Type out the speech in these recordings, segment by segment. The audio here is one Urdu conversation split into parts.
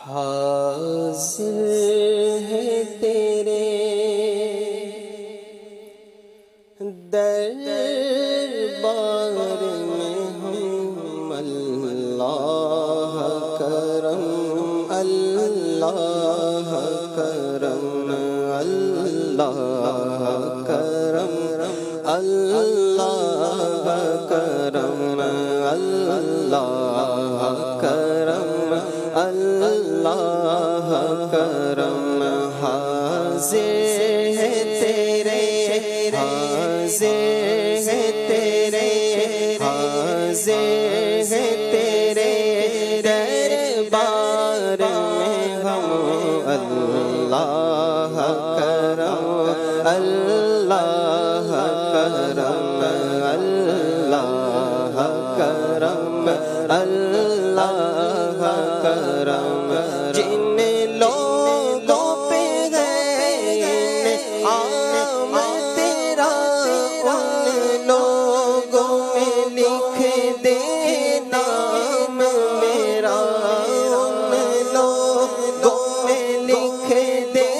حاضر ہے تیرے دربار میں ہم، اللہ کرم اللہ کرم اللہ کرم اللہ کرم اللہ کرم اللہ کرم حاضر ہے تیرے حاضر ہے تیرے حاضر ہے تیرے دربار میں ہم، اللہ کرم اللہ کرم اللہ کرم اللہ کرم جن لوگوں پہ ہے عام تیرا ان لوگوں میں لکھ دے نام میرا، ان لوگوں میں لکھ دے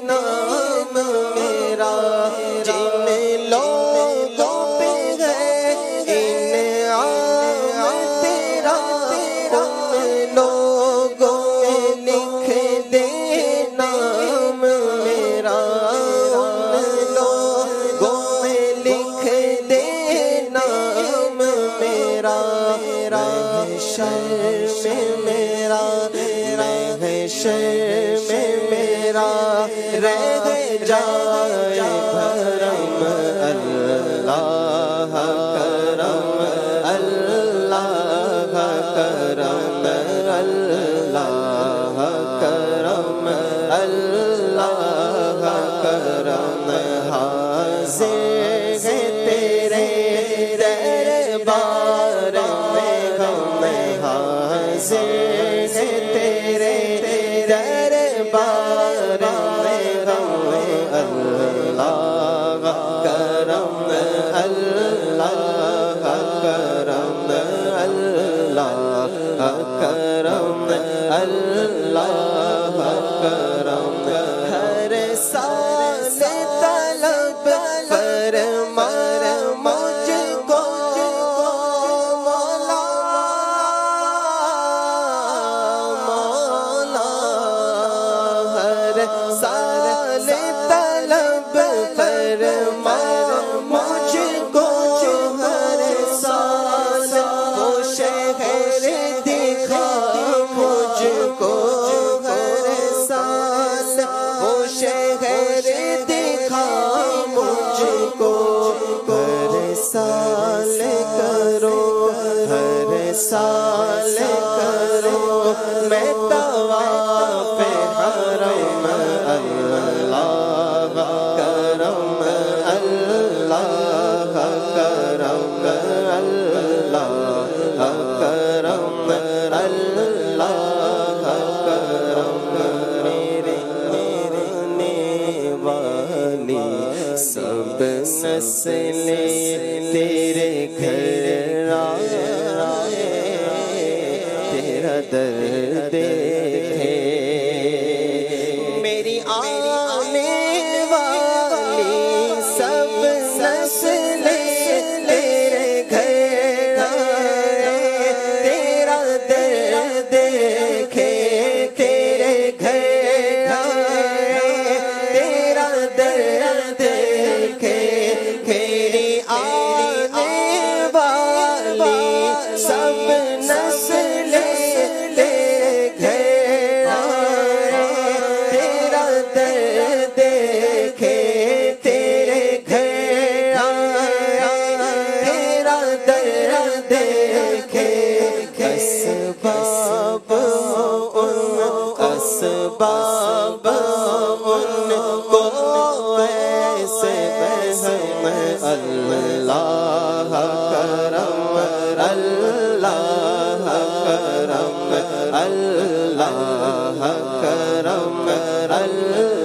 نام میرا، جن لوگوں پہ ہے انعام تیرا ان لوگوں میں لکھ دے نام میرا، ان لوگوں میں لکھ دے نام میرا، محشر میں میرا محشر میں میرا رہ جائے بھرم، اللہ کرم اللہ کرم اللہ کرم اللہ کرم حاضر ہے تیرے دربار میں ہم، حاضر ہے تیرے دربار میں ہم، اللہ کرم اللہ کرم اللہ کرم اللہ کرم ہر سال طلب فرما مجھ کو مولا مولا، ہر سال طلب فرما مجھ کو، ہر سال وہ شہر دکھا مجھ کو، ہر سال وہ شہر دکھا مجھ کو، ہر سال کرو ہر سال کرو میں طواف حرم، اللہ کرم اللہ کرم اللہ کرم اللہ کرم میرے والی سب نسلیں تیرے گھر آئے، تیرا در دیکھے، میری آنے والی سب نسلیں تیرے گھر آئے، تیرا در دیکھے، تیرے گھر آئے، تیرا در دیکھے، میری آنے والی سب نسلیں تیرے گھر آئے، تیرا در دیکھے، تیرے گھر آئے، تیرا در دیکھے، اسباب اسباب ان کو ایسے بہم، اللہ کرم اللہ کرم اللہ کرم اللہ